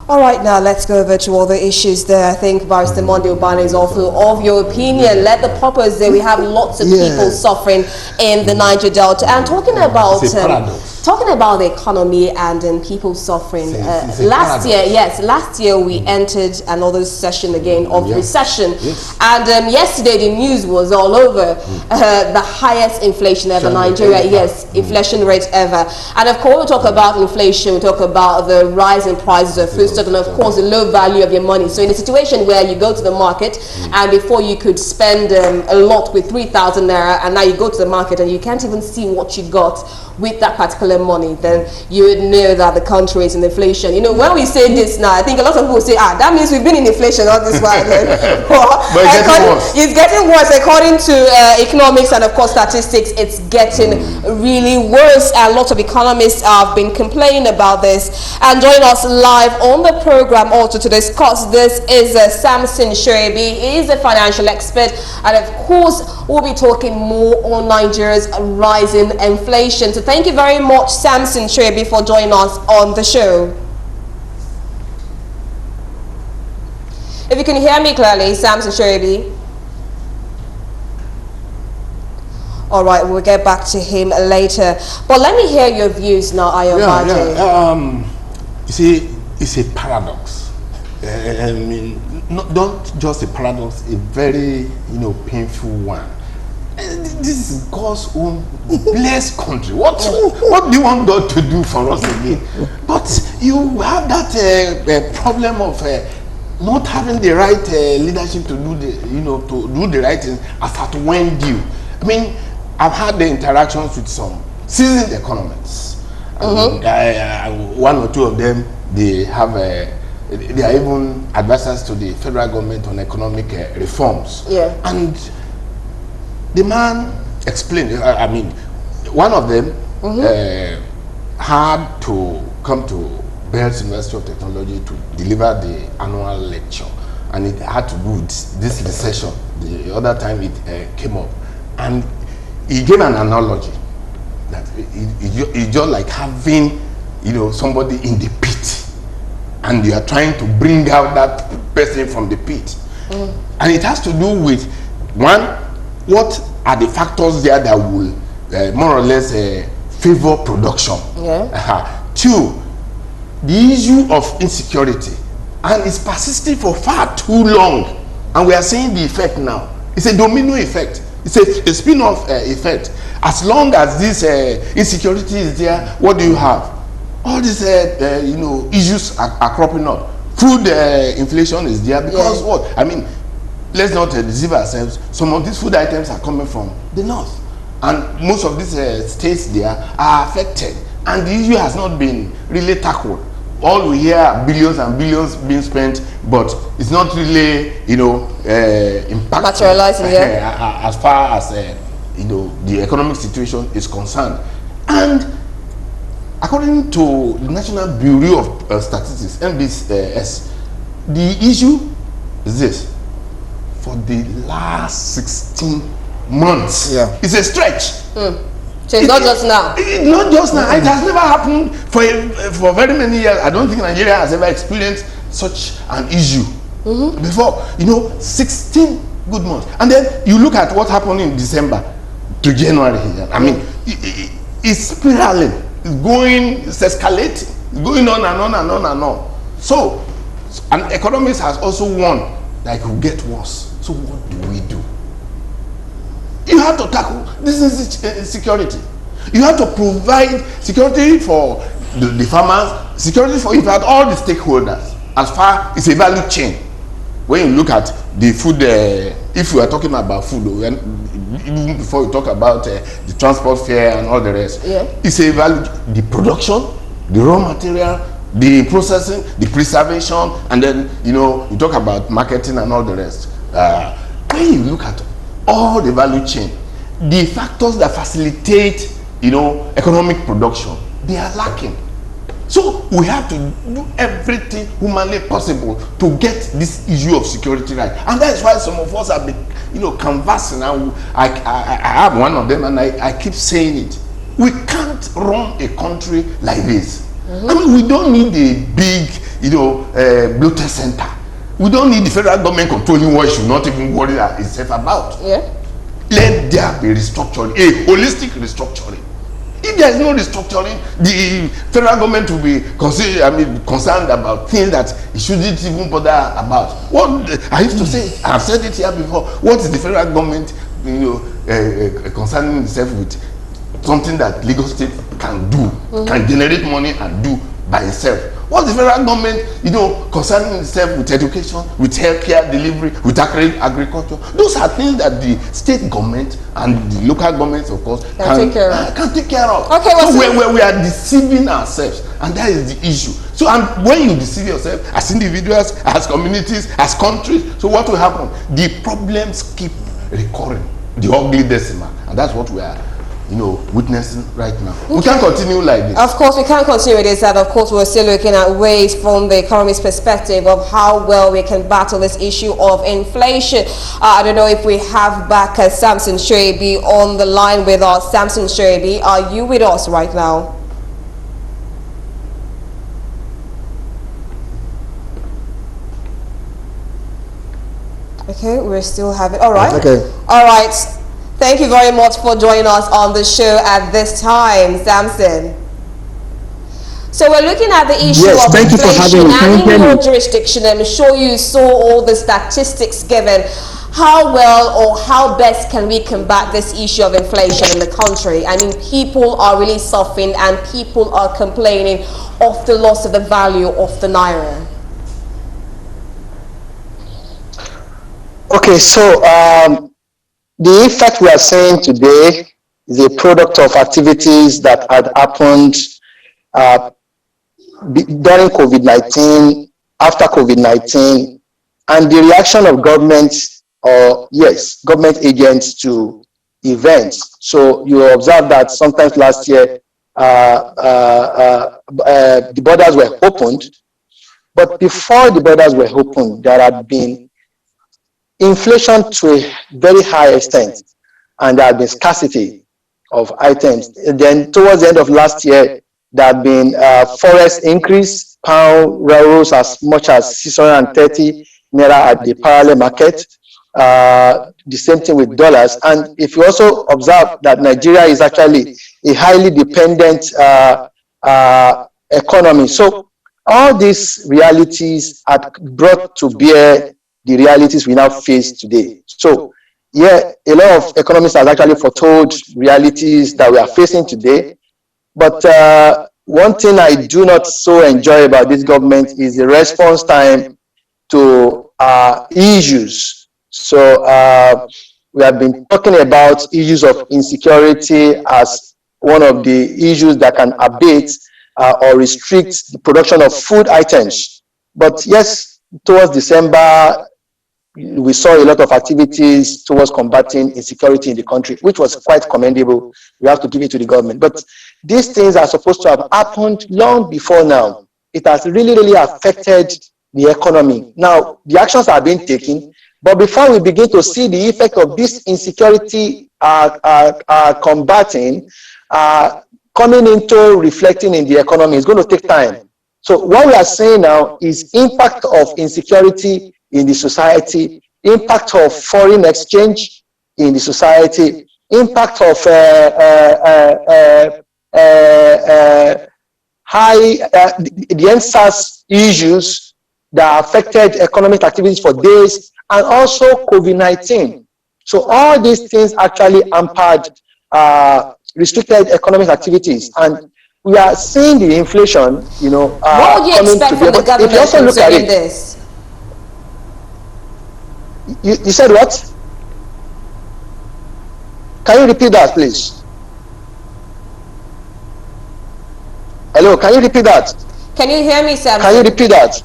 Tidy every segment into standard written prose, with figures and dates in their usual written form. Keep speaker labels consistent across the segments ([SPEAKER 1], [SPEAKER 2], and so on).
[SPEAKER 1] All right, now let's go over to other issues there. I think Barrister Monday Obana is also of your opinion. Let the purpose there. We have lots of people suffering in the Niger Delta. And talking about the economy and people suffering. Last year we entered another session again of recession. And yesterday the news was all over the highest inflation ever. Nigeria, inflation rate ever. And of course, we talk about inflation. We talk about the rise in prices of food. And of course the low value of your money. So in a situation where you go to the market and before you could spend a lot with 3,000 naira, and now you go to the market and you can't even see what you got with that particular money, then you would know that the country is in inflation. You know, when we say this now, I think a lot of people say, that means we've been in inflation all this while. But it's getting worse. According to economics and of course statistics, it's getting really worse, and lots of economists have been complaining about this. And joining us live on the program also to discuss this is Samson Shoaibi. He is a financial expert, and of course we'll be talking more on Nigeria's rising inflation. So thank you very much, Samson Shoaibi, for joining us on the show. If you can hear me clearly, Samson Shoaibi. All right, we'll get back to him later. But let me hear your views now, Ayobade.
[SPEAKER 2] You see, it's a paradox. I mean, not just a paradox, a very, painful one. This is God's own blessed country. What do you want God to do for us again? But you have that problem of not having the right leadership to do the right thing as at when due. I mean, I've had the interactions with some seasoned economists. One or two of them, they are even advisors to the federal government on economic reforms. And the man explained, one of them had to come to Bells University of Technology to deliver the annual lecture, and it had to do with this recession. The other time it came up, and he gave an analogy that it's just like having somebody in the pit, and you are trying to bring out that person from the pit. And it has to do with, one, what are the factors there that will more or less favor production. Two, the issue of insecurity, and it's persisting for far too long, and we are seeing the effect now. It's a domino effect. It's a spin-off effect. As long as this insecurity is there, what do you have? All these issues are cropping up. Food inflation is there because what? I mean, let's not deceive ourselves. Some of these food items are coming from the north, and most of these states there are affected, and the issue has not been really tackled. All we hear are billions and billions being spent, but it's not really impactful
[SPEAKER 1] materializing
[SPEAKER 2] as far as the economic situation is concerned. And according to the National Bureau of Statistics, NBS, the issue is this: for the last 16 months, it's a stretch.
[SPEAKER 1] So it's not just now.
[SPEAKER 2] Not just now. It has never happened for very many years. I don't think Nigeria has ever experienced such an issue before. 16 good months, and then you look at what happened in December to January. I mean, it's spiraling. It's escalating. It's going on and on and on and on. So, and economists has also warned that it will get worse. So what do we do? You have to tackle this insecurity. You have to provide security for the farmers, security for, in fact, all the stakeholders. As far as a value chain, when you look at the food, if we are talking about food, even before we talk about the transport fare and all the rest, it's a value, the production, the raw material, the processing, the preservation, and then you talk about marketing and all the rest. When you look at all the value chain, the factors that facilitate economic production, they are lacking. So we have to do everything humanly possible to get this issue of security right, and that's why some of us have been canvassing. And I have one of them, and I keep saying it: we can't run a country like this. I mean, we don't need a big bloated center. We don't need the federal government controlling what it should not even worry itself about.
[SPEAKER 1] Yeah.
[SPEAKER 2] Let there be restructuring, a holistic restructuring. If there is no restructuring, the federal government will be concerned about things that it shouldn't even bother about. What I used to say, I've said it here before. What is the federal government, concerning itself with something that Lagos State can do, can generate money and do by itself? What's the federal government, concerning itself with education, with healthcare delivery, with agriculture? Those are things that the state government and the local governments, of course, can take care of.
[SPEAKER 1] Okay,
[SPEAKER 2] so we are deceiving ourselves, and that is the issue. So, and when you deceive yourself as individuals, as communities, as countries, so what will happen? The problems keep recurring, the ugly decimal, and that's what we are witnessing right now. We can't continue like this.
[SPEAKER 1] Of course, we can't continue with this, and of course, we're still looking at ways from the economist perspective of how well we can battle this issue of inflation. I don't know if we have back Samson Shoibi on the line with us. Samson Shoibi, are you with us right now? Okay, we're still having. All right.
[SPEAKER 3] Okay.
[SPEAKER 1] All right. Thank you very much for joining us on the show at this time, Samson. So we're looking at the issue of inflation, and in your jurisdiction, I'm sure you saw all the statistics given. How well or how best can we combat this issue of inflation in the country? I mean, people are really suffering and people are complaining of the loss of the value of the naira.
[SPEAKER 3] Okay, so the effect we are seeing today is a product of activities that had happened during COVID-19, after COVID-19, and the reaction of government agents to events. So you observe that sometimes last year the borders were opened, but before the borders were opened, there had been inflation to a very high extent, and there had been scarcity of items. And then towards the end of last year, there had been forex increase. Pound rose as much as 630 naira at the parallel market. The same thing with dollars. And if you also observe that Nigeria is actually a highly dependent economy, so all these realities are brought to bear the realities we now face today. So, yeah, a lot of economists have actually foretold realities that we are facing today. But one thing I do not so enjoy about this government is the response time to issues. So we have been talking about issues of insecurity as one of the issues that can abate or restrict the production of food items. But yes, towards December, we saw a lot of activities towards combating insecurity in the country, which was quite commendable. We have to give it to the government. But these things are supposed to have happened long before now. It has really, really affected the economy. Now, the actions are being taken, but before we begin to see the effect of this insecurity combating, coming into reflecting in the economy, is going to take time. So what we are saying now is impact of insecurity in the society, impact of foreign exchange in the society, impact of the NSAS issues that affected economic activities for days, and also COVID-19. So all these things actually hampered restricted economic activities, and we are seeing the inflation,
[SPEAKER 1] what would you expect from the government concerning this?
[SPEAKER 3] You said what? Can you repeat that, please? Hello, can you repeat that?
[SPEAKER 1] Can you hear me, Sam?
[SPEAKER 3] Can you repeat that?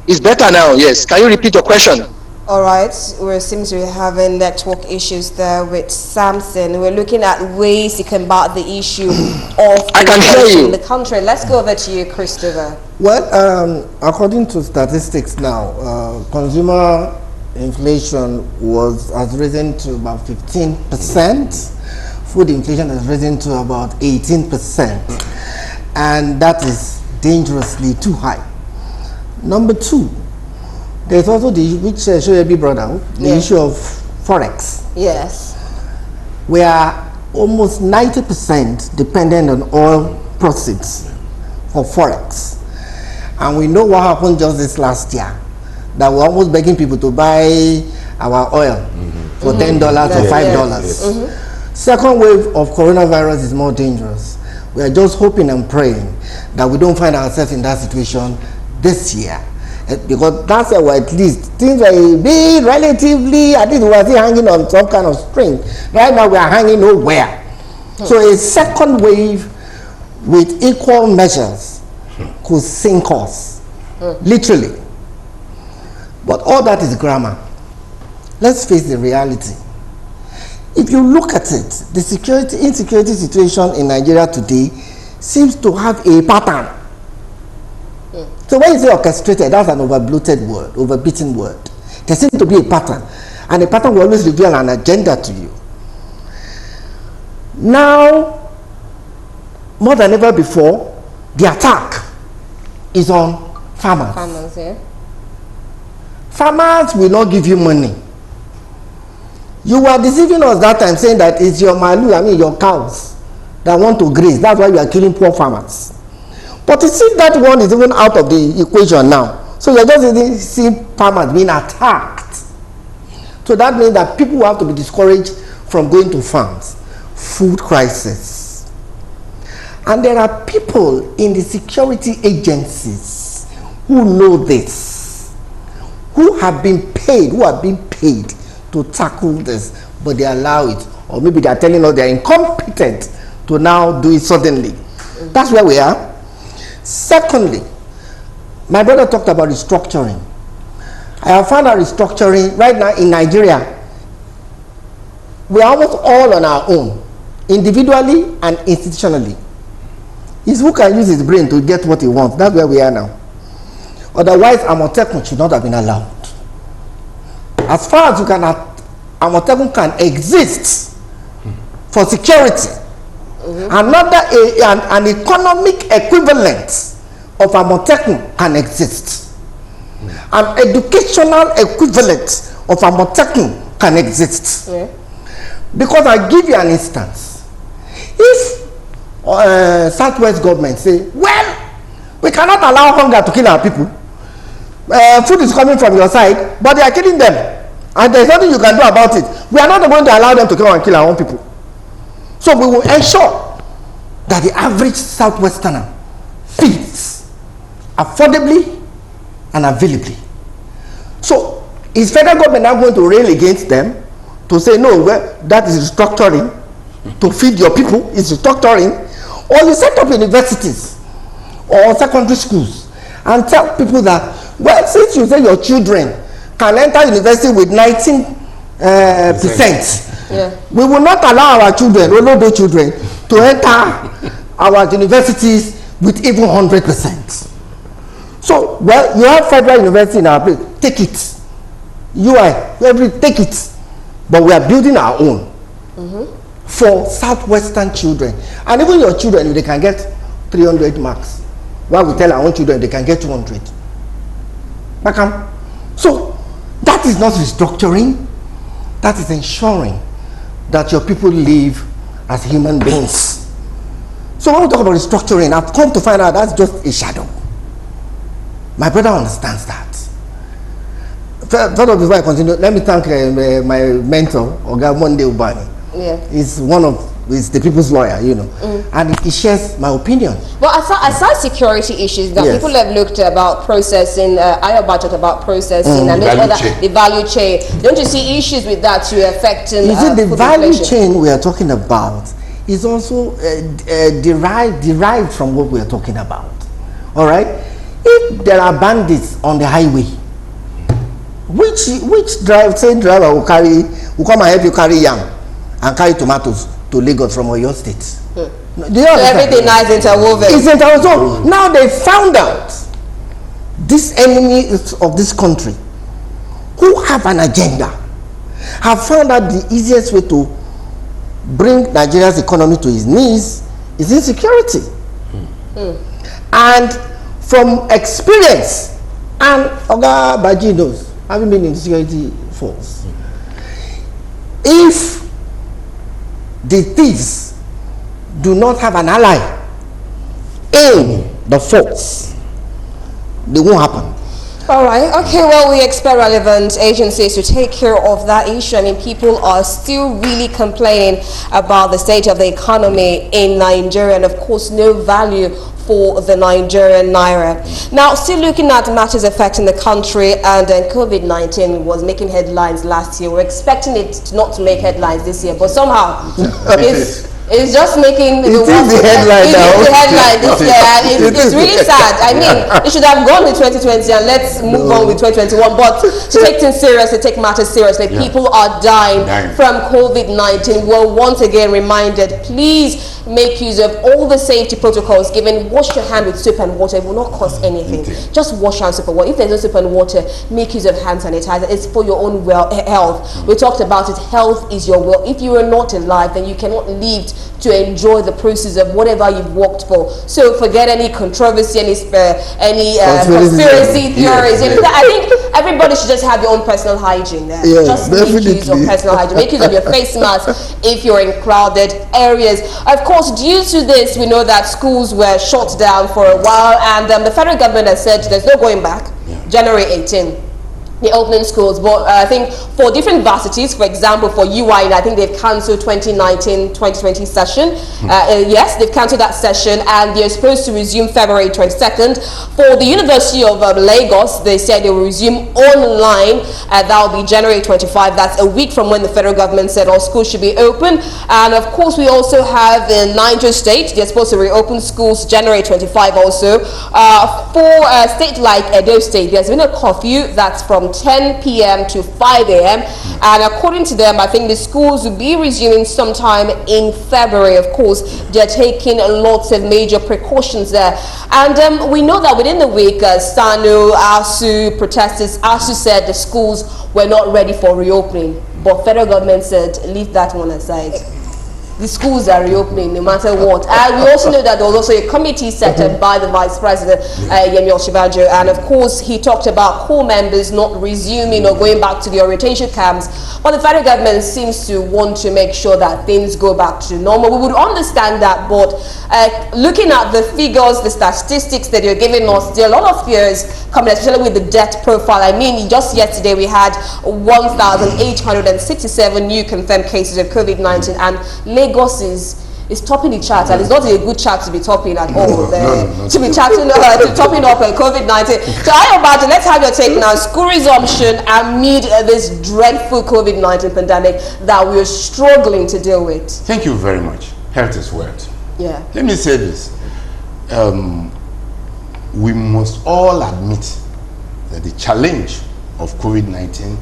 [SPEAKER 3] It's better now, yes. Can you repeat your question?
[SPEAKER 1] All right, we seem to be having network issues there with Samson. We're looking at ways to combat the issue of inflation in the country. Let's go over to you, Christopher.
[SPEAKER 4] Well, according to statistics now, consumer inflation has risen to about 15%. Food inflation has risen to about 18%. And that is dangerously too high. Number two, there's also the which Shoyebi brought out, the issue of forex.
[SPEAKER 1] Yes.
[SPEAKER 4] We are almost 90% dependent on oil proceeds for forex, and we know what happened just this last year. That we're almost begging people to buy our oil for $10 or $5. Second wave of coronavirus is more dangerous. We are just hoping and praying that we don't find ourselves in that situation this year, because that's why at least things will be relatively, at least we are still hanging on some kind of string. Right now we are hanging nowhere. So a second wave with equal measures could sink us, literally. But all that is grammar. Let's face the reality. If you look at it, the insecurity situation in Nigeria today seems to have a pattern. So when you say orchestrated, that's an overbloated word, overbeaten word. There seems to be a pattern, and a pattern will always reveal an agenda to you. Now, more than ever before, the attack is on farmers.
[SPEAKER 1] Farmers, yeah.
[SPEAKER 4] Farmers will not give you money. You were deceiving us that time, saying that it's your malu, your cows that want to graze. That's why you are killing poor farmers. But it seems that one is even out of the equation now. So you're just seeing farmers being attacked. So that means that people will have to be discouraged from going to farms. Food crisis. And there are people in the security agencies who know this, who have been paid to tackle this, but they allow it. Or maybe they are telling us they are incompetent to now do it suddenly. That's where we are. Secondly, my brother talked about restructuring. I have found out restructuring right now in Nigeria. We are almost all on our own, individually and institutionally. It's who can use his brain to get what he wants. That's where we are now. Otherwise, Amotekun should not have been allowed. As far as you can, Amotekun can exist for security. An economic equivalent of Amotekun can exist. An educational equivalent of Amotekun can exist. Because I give you an instance. If Southwest government say, well, we cannot allow hunger to kill our people. Food is coming from your side, but they are killing them. And there's nothing you can do about it. We are not going to allow them to come and kill our own people. So we will ensure that the average Southwesterner feeds affordably and availably. So is federal government now going to rail against them to say, no, well, that is restructuring, to feed your people is restructuring? Or you set up universities or secondary schools and tell people that, well, since you say your children can enter university with 19%, we will not allow our children, Olodo children, to enter our universities with even 100%. So, well, you have federal university in our place, take it. Take it. But we are building our own for Southwestern children. And even your children, if they can get 300 marks, while we tell our own children they can get 200. So, that is not restructuring. That is ensuring that your people live as human beings. So when we talk about restructuring, I've come to find out that's just a shadow. My brother understands that. First of all, before I continue, let me thank my mentor, Oga Monday Ubani. He's he's the people's lawyer, you know, and he shares my opinion.
[SPEAKER 1] Well, aside security issues, now people have looked about processing. Ayoba talked about processing and the value chain. Don't you see issues with that too affecting?
[SPEAKER 4] The value chain we are talking about is also derived from what we are talking about. All right, if there are bandits on the highway, which driver will come and help you carry yam and carry tomatoes to Lagos from Oyo State?
[SPEAKER 1] So everything is interwoven.
[SPEAKER 4] It's interwoven. So now they found out these enemies of this country who have an agenda have found out the easiest way to bring Nigeria's economy to its knees is insecurity. And from experience, and Oga Baji knows, having been in the security force, if the thieves do not have an ally in the force, they won't happen.
[SPEAKER 1] All right. Okay. Well, we expect relevant agencies to take care of that issue. I mean, people are still really complaining about the state of the economy in Nigeria, and of course, no value for the Nigerian naira. Now, still looking at matters affecting the country, and COVID-19 was making headlines last year. We're expecting it not to make headlines this year, but somehow it's just making the
[SPEAKER 4] headline now.
[SPEAKER 1] The headline this year, and it's really sad. I mean, it should have gone with 2020, and let's move on with 2021. But to take things seriously, take matters seriously. People are dying from COVID-19. We're once again reminded, please make use of all the safety protocols given. Wash your hand with soap and water. It will not cost anything. Just wash your hands with soap and water. If there's no soap and water, make use of hand sanitizer. It's for your own health. We talked about it. Health is your wealth. If you are not alive, then you cannot live to enjoy the process of whatever you've worked for. So forget any controversy, any conspiracy theories. I think everybody should just have your own personal hygiene there. Just make use of personal hygiene. Make use of your face mask if you're in crowded areas. Of course, due to this, we know that schools were shut down for a while, and the federal government has said there's no going back. January 18. The opening schools, but I think for different varsities, for example, for UI, I think they've cancelled 2019-2020 session. Yes, they've cancelled that session, and they're supposed to resume February 22nd. For the University of Lagos, they said they will resume online, and that will be January 25. That's a week from when the federal government said all schools should be open. And of course, we also have in Niger State, they're supposed to reopen schools January 25 also. For a state like Edo State, there's been a curfew that's from 10 p.m. to 5 a.m. and according to them, I think the schools will be resuming sometime in February. Of course, they're taking lots of major precautions there. And we know that within the week, SANU, ASU, protesters, ASU said the schools were not ready for reopening, but federal government said leave that one aside. The schools are reopening no matter what. And we also know that there was also a committee set up by the Vice President, Yemi Osinbajo, and of course he talked about core members not resuming or going back to the orientation camps. But the federal government seems to want to make sure that things go back to normal. We would understand that, but looking at the figures, the statistics that you're giving us, there are a lot of fears coming, especially with the death profile. I mean, just yesterday we had 1,867 new confirmed cases of COVID-19, and Lagos is topping the chart, and it's not a good chart to be topping at all. To be topping up COVID-19. So Ayobaji, let's have your take now. School resumption amid this dreadful COVID-19 pandemic that we're struggling to deal with.
[SPEAKER 2] Thank you very much. Health is wealth.
[SPEAKER 1] Yeah.
[SPEAKER 2] Let me say this. We must all admit that the challenge of COVID-19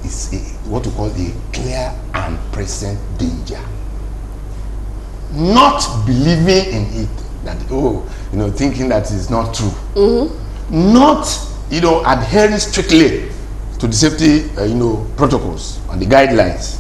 [SPEAKER 2] is what we call a clear and present danger. Not believing in it, that thinking that is not true. Not adhering strictly to the safety protocols and the guidelines.